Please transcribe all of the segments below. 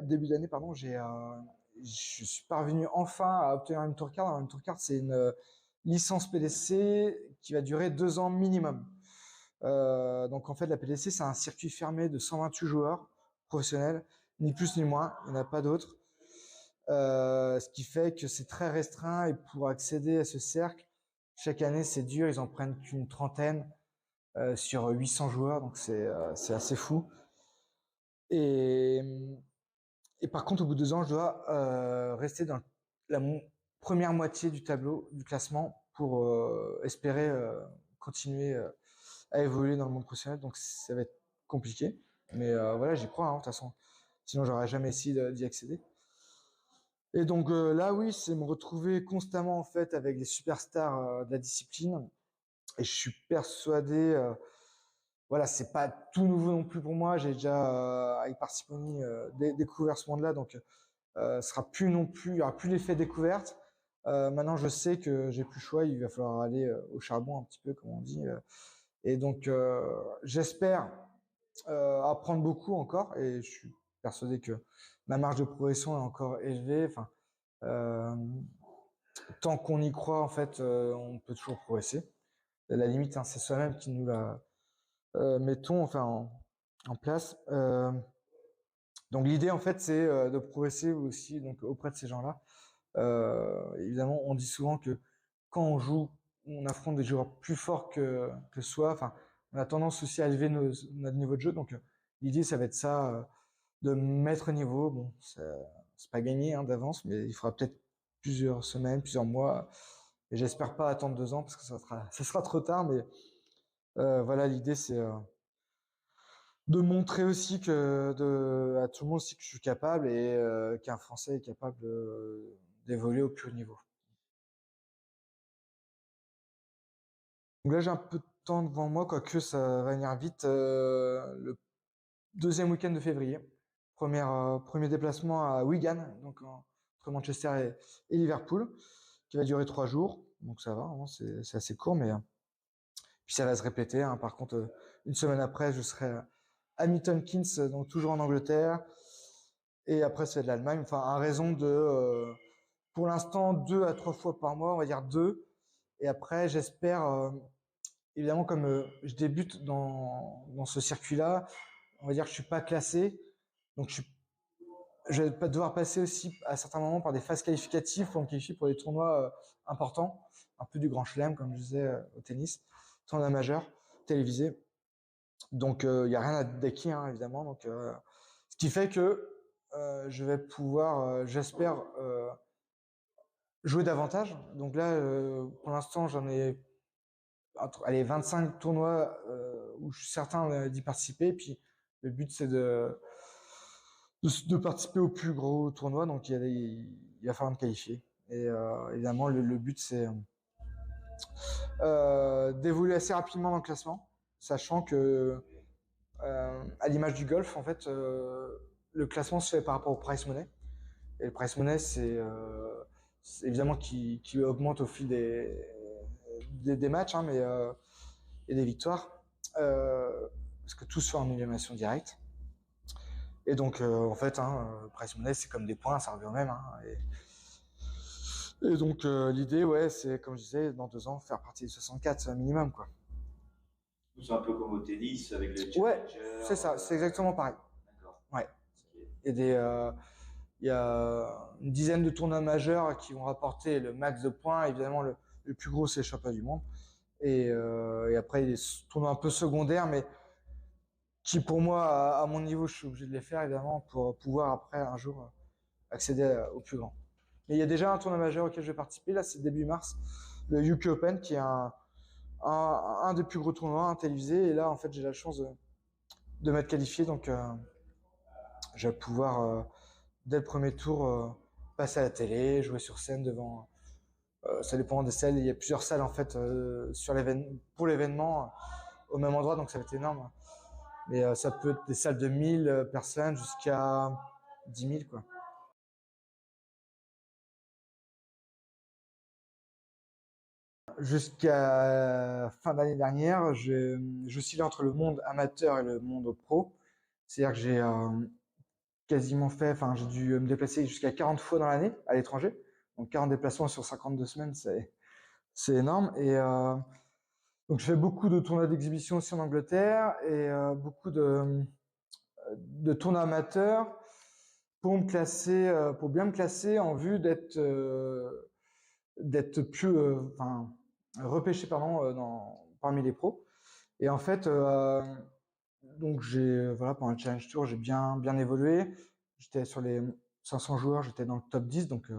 début d'année, pardon, je suis parvenu enfin à obtenir une tour card. Alors, une tour card, c'est une licence PDC qui va durer 2 ans minimum. Donc en fait, la PDC, c'est un circuit fermé de 128 joueurs professionnels, ni plus ni moins, il n'y en a pas d'autres. Ce qui fait que c'est très restreint et pour accéder à ce cercle, chaque année, c'est dur, ils en prennent qu'une trentaine sur 800 joueurs, donc c'est assez fou. Et, et par contre, au bout de 2 ans, je dois rester dans la première moitié du tableau, du classement, pour espérer continuer à évoluer dans le monde professionnel. Donc ça va être compliqué. Mais voilà, j'y crois, hein, de toute façon. Sinon, j'aurais jamais essayé d'y accéder. Et donc là, oui, c'est me retrouver constamment en fait avec les superstars de la discipline. Et je suis persuadé, voilà, c'est pas tout nouveau non plus pour moi. J'ai déjà avec parcimonie découvert ce monde-là, donc ce sera plus non plus, il y aura plus l'effet découverte. Maintenant, je sais que j'ai plus le choix. Il va falloir aller au charbon un petit peu, comme on dit. Et donc, j'espère apprendre beaucoup encore. Et je suis persuadé que ma marge de progression est encore élevée. Enfin, euh, tant qu'on y croit, en fait, on peut toujours progresser. À la limite, hein, c'est soi-même qui nous la mettons enfin en place. Donc l'idée, en fait, c'est de progresser aussi donc auprès de ces gens-là. Évidemment, on dit souvent que quand on joue, on affronte des joueurs plus forts que soi. Enfin, on a tendance aussi à élever notre niveau de jeu. Donc, l'idée, ça va être ça, de mettre au niveau. Bon, c'est pas gagné hein, d'avance, mais il faudra peut-être plusieurs semaines, plusieurs mois. Et j'espère pas attendre 2 ans parce que ça sera trop tard. Mais voilà, l'idée, c'est de montrer aussi à tout le monde aussi que je suis capable et qu'un Français est capable d'évoluer au plus haut niveau. Donc là, j'ai un peu de temps devant moi, quoique ça va venir vite. Le deuxième week-end de février, premier déplacement à Wigan, donc entre Manchester et Liverpool, qui va durer 3 jours. Donc ça va, hein, c'est assez court, mais puis ça va se répéter. Hein. Par contre, une semaine après, je serai à Milton Keynes, donc toujours en Angleterre. Et après, c'est de l'Allemagne. Enfin, à raison de, pour l'instant, 2 à 3 fois par mois, on va dire 2. Et après, j'espère évidemment, comme je débute dans ce circuit-là, on va dire que je suis pas classé, donc je vais pas devoir passer aussi à certains moments par des phases qualificatives pour me qualifier pour des tournois importants, un peu du grand chelem, comme je disais au tennis, tournoi majeur, télévisé. Donc il y a rien d'acquis, hein, évidemment. Donc ce qui fait que je vais pouvoir, j'espère, jouer davantage. Donc là, pour l'instant, j'en ai allez, 25 tournois où je suis certain d'y participer. Et puis le but c'est de participer au plus gros tournoi, donc il va falloir me qualifier. Et évidemment le but c'est d'évoluer assez rapidement dans le classement, sachant que à l'image du golf en fait, le classement se fait par rapport au prize money. Et le prize money c'est évidemment qui augmente au fil des matchs, hein, mais et des victoires, parce que tout se fait en élimination directe. Et donc, en fait, hein, prize money, c'est comme des points, ça revient au même. Hein, et donc, l'idée, ouais, c'est, comme je disais, dans 2 ans, faire partie des 64 minimum, quoi. C'est un peu comme au tennis avec les Ouais, challengers. c'est ça, c'est exactement pareil. D'accord. Ouais. Ok. Et il y a une dizaine de tournois majeurs qui vont rapporter le max de points. Évidemment, le plus gros, c'est le championnat du monde. Et après, il y a des tournois un peu secondaires, mais qui pour moi, à mon niveau, je suis obligé de les faire évidemment pour pouvoir après un jour accéder au plus grand. Mais il y a déjà un tournoi majeur auquel je vais participer, là c'est début mars, le UK Open qui est un des plus gros tournois télévisés et là en fait j'ai la chance de m'être qualifié donc je vais pouvoir dès le premier tour passer à la télé, jouer sur scène devant ça dépend des salles, il y a plusieurs salles en fait pour l'événement au même endroit donc ça va être énorme. Mais ça peut être des salles de 1000 personnes jusqu'à 10 000, quoi. Jusqu'à fin d'année dernière, je oscillais entre le monde amateur et le monde pro. C'est-à-dire que quasiment fait, enfin, j'ai dû me déplacer jusqu'à 40 fois dans l'année à l'étranger. Donc 40 déplacements sur 52 semaines, c'est énorme. Et donc je fais beaucoup de tournois d'exhibition aussi en Angleterre et beaucoup de tournois amateurs pour me classer, pour bien me classer en vue d'être plus, enfin, repêché parmi les pros. Et en fait, donc voilà, pendant le Challenge Tour, j'ai bien évolué. J'étais sur les 500 joueurs, j'étais dans le top 10, donc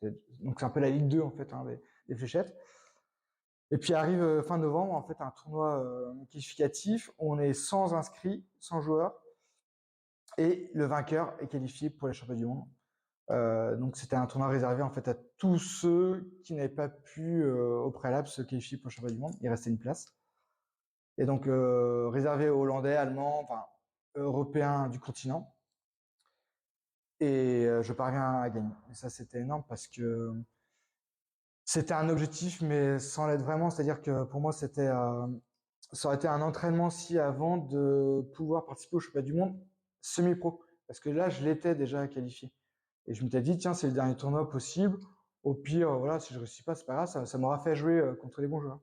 c'est un peu la Ligue 2 en fait, hein, des fléchettes. Et puis arrive fin novembre, en fait, un tournoi qualificatif où on est 100 inscrits, 100 joueurs, et le vainqueur est qualifié pour les championnats du monde. Donc c'était un tournoi réservé en fait à tous ceux qui n'avaient pas pu au préalable se qualifier pour le championnat du monde. Il restait une place. Et donc réservé aux Hollandais, Allemands, enfin Européens du continent. Et je parviens à gagner. Et ça c'était énorme parce que c'était un objectif, mais sans l'être vraiment. C'est-à-dire que pour moi ça aurait été un entraînement si avant de pouvoir participer au championnat du monde semi-pro. Parce que là, je l'étais déjà qualifié. Et je m'étais dit, tiens, c'est le dernier tournoi possible. Au pire, voilà, si je ne réussis pas, c'est pas grave, ça m'aura fait jouer contre les bons joueurs.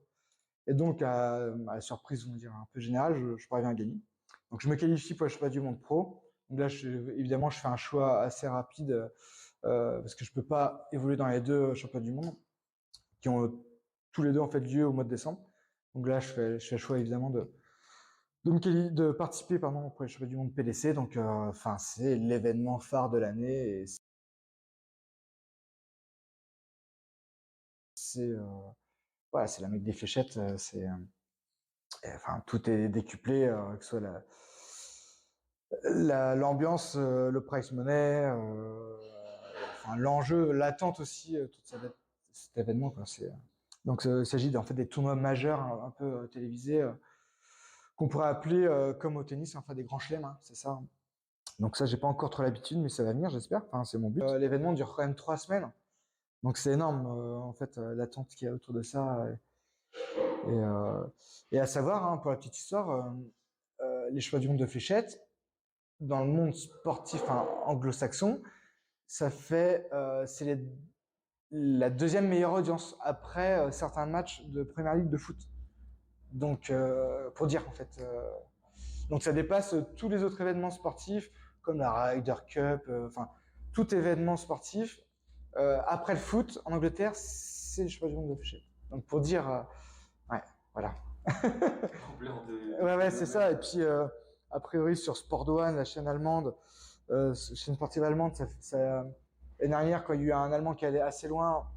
Et donc, à la surprise, on va dire, un peu générale, je parviens à gagner. Donc, je me qualifie pour le championnat du monde pro. Donc là, évidemment, je fais un choix assez rapide parce que je peux pas évoluer dans les deux championnats du monde qui ont tous les deux en fait lieu au mois de décembre. Donc là, je fais le choix évidemment de participer pardon, pour les championnats du monde PDC. Donc, enfin, c'est l'événement phare de l'année et c'est voilà, c'est la mecque des fléchettes. Enfin, tout est décuplé, que ce soit l'ambiance, le prize money, enfin, l'enjeu, l'attente aussi, tout cet événement. Quoi. Donc, il s'agit en fait des tournois majeurs un peu télévisés qu'on pourrait appeler comme au tennis, enfin des grands chelems, hein, c'est ça. Donc ça, j'ai pas encore trop l'habitude, mais ça va venir, j'espère. Enfin, c'est mon but. L'événement dure quand même 3 semaines, donc c'est énorme en fait l'attente qu'il y a autour de ça. Et à savoir, hein, pour la petite histoire, les championnats du monde de fléchettes dans le monde sportif anglo-saxon, c'est la deuxième meilleure audience après certains matchs de Première Ligue de foot. Donc pour dire en fait. Donc ça dépasse tous les autres événements sportifs comme la Ryder Cup, enfin tout événement sportif. Après le foot en Angleterre, c'est le championnat du monde de fléchettes. Donc pour dire, ouais, voilà. Ouais, c'est ça. Et puis a priori sur Sport One, la chaîne allemande, chaîne sportive allemande, l'année dernière quand il y a eu un Allemand qui allait assez loin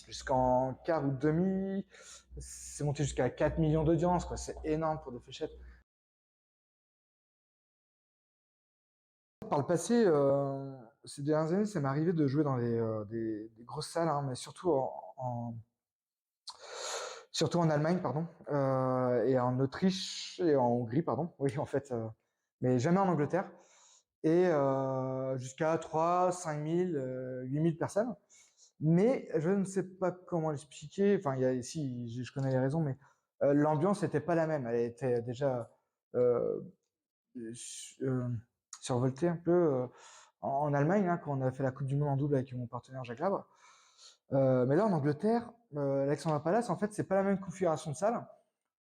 jusqu'en quart ou demi, c'est monté jusqu'à 4 millions d'audience, quoi. C'est énorme pour des fléchettes. Par le passé, ces dernières années, ça m'est arrivé de jouer dans des grosses salles, hein, mais surtout en Allemagne, pardon, et en Autriche et en Hongrie, pardon. Oui, en fait, mais jamais en Angleterre. Et jusqu'à 3, 5 000, 8 000 personnes. Mais je ne sais pas comment l'expliquer. Enfin, si je connais les raisons, mais l'ambiance n'était pas la même. Elle était déjà euh, survoltée un peu en Allemagne, hein, quand on a fait la Coupe du Monde en double avec mon partenaire Jacques Labre. Mais là, en Angleterre, l'Alexandra Palace, en fait, c'est pas la même configuration de salle.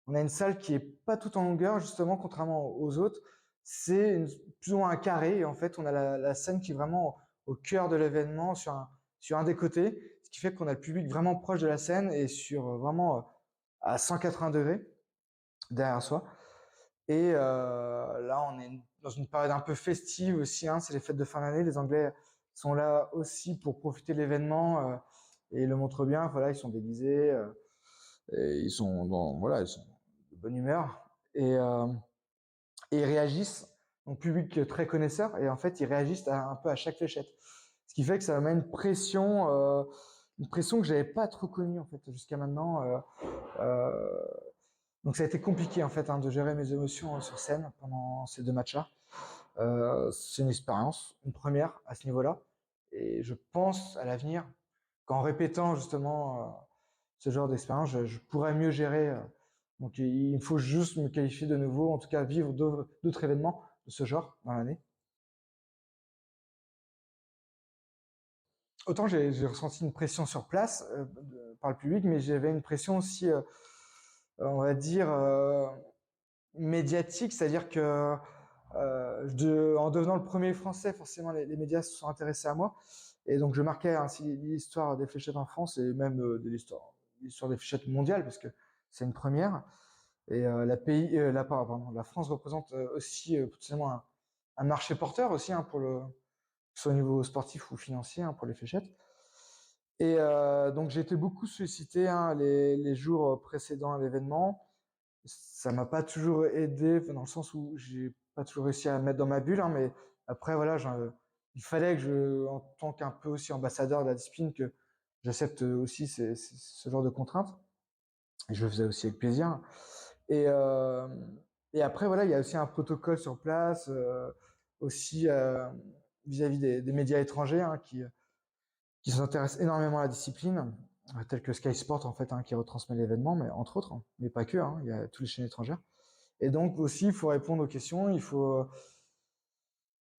On a une salle qui est pas toute en longueur, justement, contrairement aux autres. C'est plus ou moins un carré. Et en fait, on a la scène qui est vraiment au cœur de l'événement, sur un des côtés, ce qui fait qu'on a le public vraiment proche de la scène et vraiment à 180 degrés derrière soi. Et là, on est dans une période un peu festive aussi. Hein, c'est les fêtes de fin d'année. Les Anglais sont là aussi pour profiter de l'événement et ils le montrent bien. Voilà, ils sont déguisés. Et ils sont ils sont de bonne humeur et ils réagissent. Donc public très connaisseur et en fait ils réagissent un peu à chaque fléchette. Ce qui fait que ça met une pression que j'avais pas trop connue en fait jusqu'à maintenant. Donc ça a été compliqué en fait de gérer mes émotions sur scène pendant ces 2 matchs-là. C'est une expérience, une première à ce niveau-là. Et je pense à l'avenir qu'en répétant justement ce genre d'expérience, je pourrais mieux gérer. Donc il faut juste me qualifier de nouveau, en tout cas vivre d'autres événements de ce genre dans l'année. autant j'ai ressenti une pression sur place par le public, mais j'avais une pression aussi, on va dire, médiatique, c'est-à-dire que en devenant le premier Français, forcément les médias se sont intéressés à moi, et donc je marquais ainsi l'histoire des fléchettes en France et même de l'histoire des fléchettes mondiales, parce que c'est une première. Et la France représente aussi potentiellement un marché porteur aussi hein, que ce soit au niveau sportif ou financier hein, pour les fléchettes. Et donc j'ai été beaucoup sollicité hein, les jours précédents à l'événement. Ça m'a pas toujours aidé dans le sens où j'ai pas toujours réussi à me mettre dans ma bulle, hein, mais après voilà, il fallait que en tant qu'un peu aussi ambassadeur de la discipline, que j'accepte aussi ce genre de contraintes. Et je le faisais aussi avec plaisir. Et, euh, et après voilà, il y a aussi un protocole sur place, aussi vis-à-vis des médias étrangers hein, qui s'intéressent énormément à la discipline, tel que Sky Sport en fait, hein, qui retransmet l'événement, mais entre autres, hein, mais pas que, hein, il y a toutes les chaînes étrangères. Et donc aussi, il faut répondre aux questions, il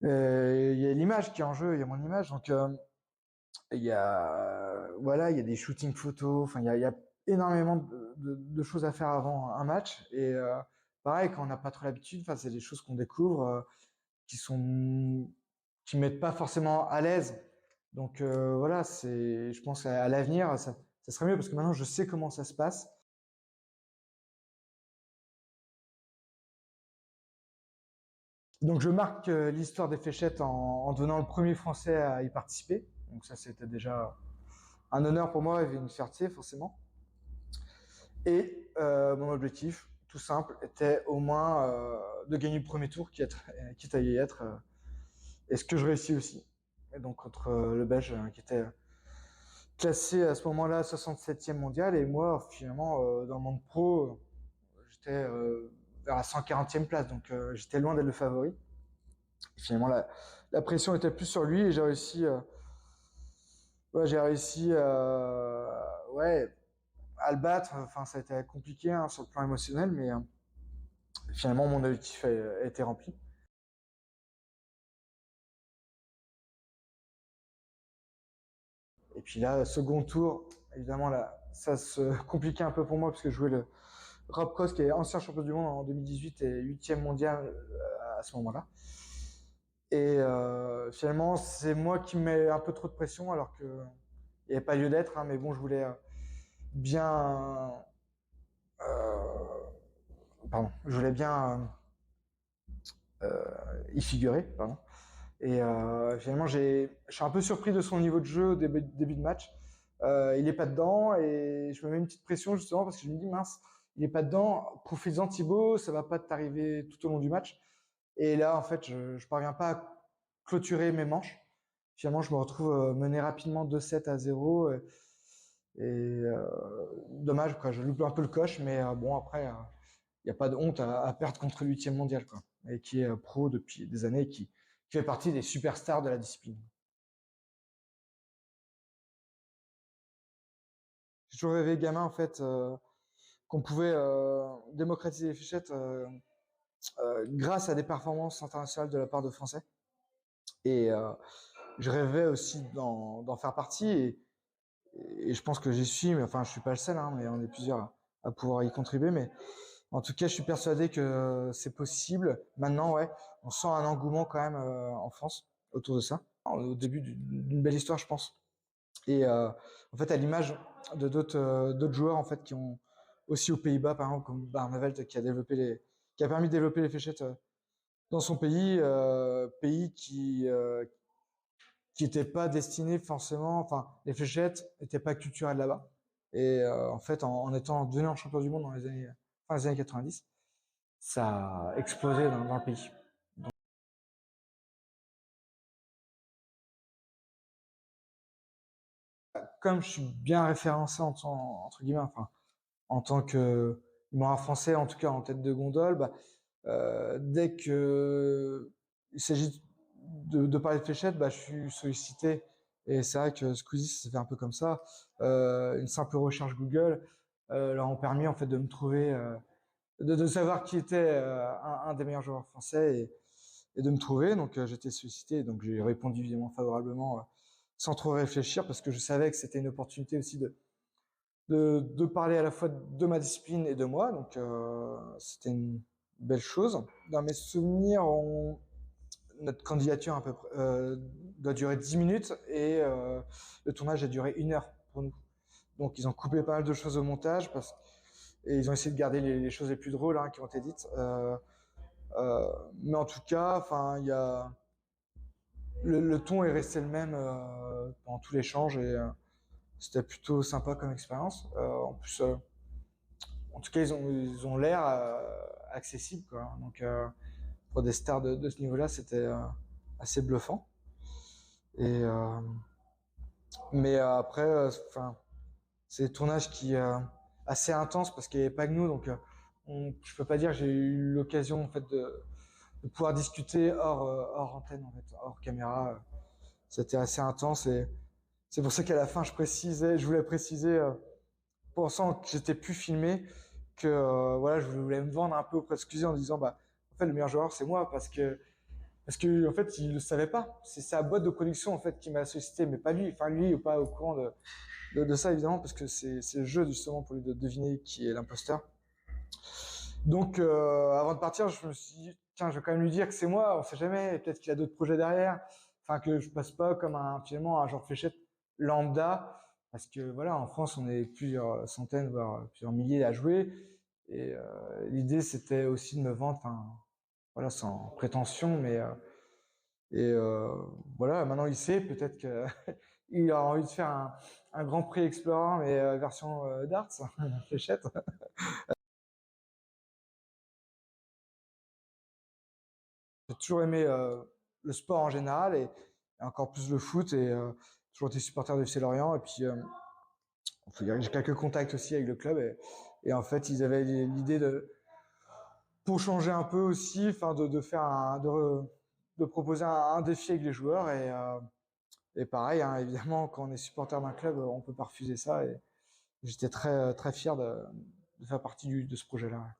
y a l'image qui est en jeu, il y a mon image, donc il y a, voilà, il y a des shootings photos, enfin, il y a énormément de choses à faire avant un match, et pareil, quand on n'a pas trop l'habitude, enfin, c'est des choses qu'on découvre, qui sont, qui mettent pas forcément à l'aise. Donc voilà, je pense à l'avenir, ça serait mieux parce que maintenant je sais comment ça se passe. Donc je marque l'histoire des fléchettes en devenant le premier Français à y participer. Donc ça c'était déjà un honneur pour moi et une fierté forcément. Et mon objectif, tout simple, était au moins de gagner le premier tour, quitte à y être. Et ce que je réussis aussi. Et donc contre le Belge qui était classé à ce moment-là 67e mondial, et moi finalement dans le monde pro, j'étais vers la 140e place, donc j'étais loin d'être le favori. Et finalement la pression était plus sur lui et j'ai réussi ouais, à le battre. Enfin, ça a été compliqué hein, sur le plan émotionnel, mais finalement mon objectif a été rempli. Et puis là, second tour, évidemment là, ça se compliquait un peu pour moi parce que je jouais le Rob Cross qui est ancien champion du monde en 2018 et 8e mondial à ce moment-là. Et finalement, c'est moi qui mets un peu trop de pression alors que il n'y avait pas lieu d'être, hein, mais bon, je voulais bien, je voulais bien y figurer, pardon. Et finalement, je suis un peu surpris de son niveau de jeu au début de match. Il est pas dedans et je me mets une petite pression justement parce que je me dis mince, il est pas dedans. Profites-en Thibaut, ça va pas t'arriver tout au long du match. Et là, en fait, je parviens pas à clôturer mes manches. Finalement, je me retrouve mené rapidement 2-7 à 0. Dommage, quoi. Je loupe un peu le coche, mais bon, après, il n'y a pas de honte à perdre contre le 8e mondial, quoi. Et qui est pro depuis des années, qui fait partie des superstars de la discipline. J'ai toujours rêvé gamin, en fait, qu'on pouvait démocratiser les fléchettes grâce à des performances internationales de la part de Français. Et je rêvais aussi d'en faire partie. Et je pense que j'y suis, mais enfin, je suis pas le seul, hein, mais on est plusieurs à pouvoir y contribuer. Mais en tout cas, je suis persuadé que c'est possible. Maintenant, ouais, on sent un engouement quand même en France autour de ça. Au début d'une belle histoire, je pense. Et en fait, à l'image de d'autres joueurs en fait qui ont aussi aux Pays-Bas, par exemple, comme Barneveld, qui a permis de développer les fléchettes dans son pays, pays qui n'était pas destiné forcément, enfin, les fléchettes n'étaient pas culturelles là-bas. Et en fait, en devenant champion du monde dans fin des années 90, ça a explosé dans le pays. Comme je suis bien référencé entre guillemets, enfin, en tant que mémoire français, en tout cas en tête de gondole, bah, dès que il s'agit de parler de fléchettes, bah, je suis sollicité. Et c'est vrai que Squeezie, ça fait un peu comme ça. Une simple recherche Google leur ont permis en fait de me trouver, de savoir qui était un des meilleurs joueurs français et de me trouver. Donc j'étais sollicité, donc j'ai répondu évidemment favorablement sans trop réfléchir, parce que je savais que c'était une opportunité aussi de parler à la fois de ma discipline et de moi. Donc, c'était une belle chose. Dans mes souvenirs, notre candidature à peu près, doit durer 10 minutes et le tournage a duré 1 heure pour nous. Donc, ils ont coupé pas mal de choses au montage et ils ont essayé de garder les choses les plus drôles qui ont été dites. Mais en tout cas, enfin, le ton est resté le même pendant tout l'échange et c'était plutôt sympa comme expérience. En plus, en tout cas, ils ont l'air accessibles, quoi. Donc, pour des stars de ce niveau-là, c'était assez bluffant. Et mais après, enfin, c'est des tournages qui assez intenses parce qu'il n'y avait pas que nous, donc je peux pas dire que j'ai eu l'occasion en fait de pouvoir discuter hors antenne, en fait, hors caméra. C'était assez intense et c'est pour ça qu'à la fin je voulais préciser, pensant que j'étais plus filmé, que voilà, je voulais me vendre un peu auprès de Squeezie en disant bah en fait le meilleur joueur c'est moi parce que en fait il le savait pas, c'est sa boîte de production en fait qui m'a sollicité, mais pas lui, enfin lui est pas au courant de ça évidemment parce que c'est le jeu justement pour lui de deviner qui est l'imposteur. Donc avant de partir, je me suis dit tiens, je vais quand même lui dire que c'est moi, on sait jamais, peut-être qu'il a d'autres projets derrière, enfin que je passe pas comme finalement un genre fléchette lambda, parce que voilà, en France on est plusieurs centaines voire plusieurs milliers à jouer et l'idée c'était aussi de me vendre, enfin voilà, sans prétention, mais et voilà, maintenant il sait peut-être que il a envie de faire un Grand Prix Explorer mais version darts, fléchette. J'ai toujours aimé le sport en général et encore plus le foot et toujours été supporter de FC Lorient et puis faut dire que j'ai quelques contacts aussi avec le club et en fait ils avaient l'idée pour changer un peu aussi, enfin de faire de proposer un défi avec les joueurs et pareil évidemment quand on est supporter d'un club on peut pas refuser ça et j'étais très fier de faire partie de ce projet-là. Ouais.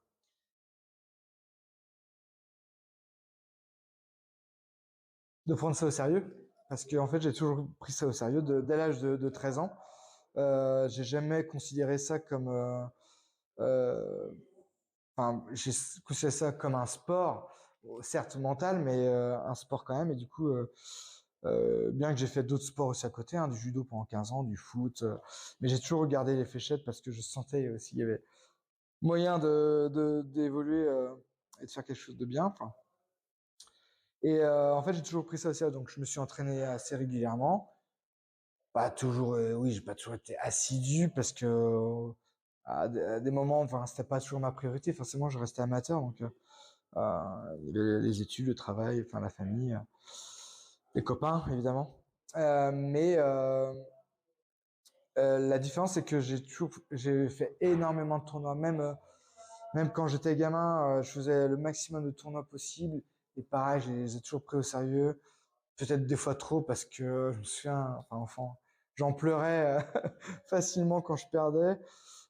De prendre ça au sérieux parce que en fait j'ai toujours pris ça au sérieux dès l'âge de 13 ans. J'ai jamais considéré ça comme enfin j'ai considéré ça comme un sport certes mental mais un sport quand même et du coup bien que j'ai fait d'autres sports aussi à côté, du judo pendant 15 ans, du foot, mais j'ai toujours regardé les fléchettes parce que je sentais aussi qu'il y avait moyen d'évoluer et de faire quelque chose de bien. Enfin, et en fait, j'ai toujours pris ça au sérieux, donc je me suis entraîné assez régulièrement. Pas toujours, oui, j'ai pas toujours été assidu parce que à des moments, enfin, c'était pas toujours ma priorité. Forcément, je restais amateur, donc les études, le travail, enfin la famille, les copains, évidemment. Mais la différence, c'est que j'ai fait énormément de tournois, même quand j'étais gamin, je faisais le maximum de tournois possible. Et pareil, je les ai toujours pris au sérieux. Peut-être des fois trop parce que je me souviens, enfin enfant, j'en pleurais facilement quand je perdais.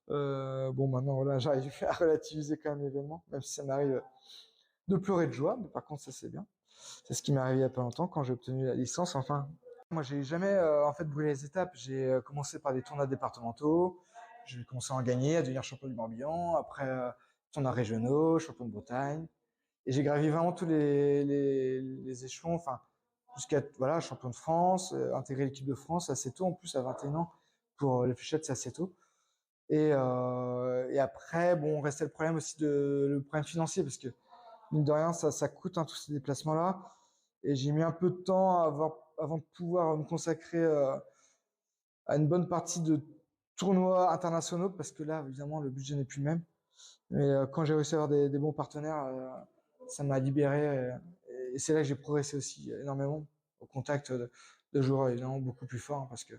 Bon, maintenant, voilà, j'arrive à relativiser quand même l'événement, même si ça m'arrive de pleurer de joie, mais par contre, ça c'est bien. C'est ce qui m'est arrivé il y a pas longtemps quand j'ai obtenu la licence. Enfin, moi, j'ai jamais en fait brûlé les étapes. J'ai commencé par des tournois départementaux. J'ai commencé à en gagner, à devenir champion du Morbihan. Après, tournois régionaux, champion de Bretagne. Et j'ai gravi vraiment tous les échelons. Enfin, jusqu'à voilà, champion de France, intégrer l'équipe de France assez tôt. En plus, à 21 ans, pour les fléchettes, c'est assez tôt. Et après, bon, restait le problème aussi le problème financier parce que mine de rien, ça coûte tous ces déplacements-là. Et j'ai mis un peu de temps avant de pouvoir me consacrer à une bonne partie de tournois internationaux parce que là, évidemment, le budget n'est plus le même. Mais quand j'ai réussi à avoir des bons partenaires, ça m'a libéré. Et c'est là que j'ai progressé aussi énormément au contact de joueurs évidemment beaucoup plus forts parce que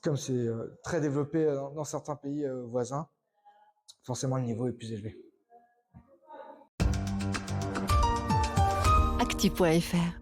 comme c'est très développé dans certains pays voisins, forcément le niveau est plus élevé. Actu.fr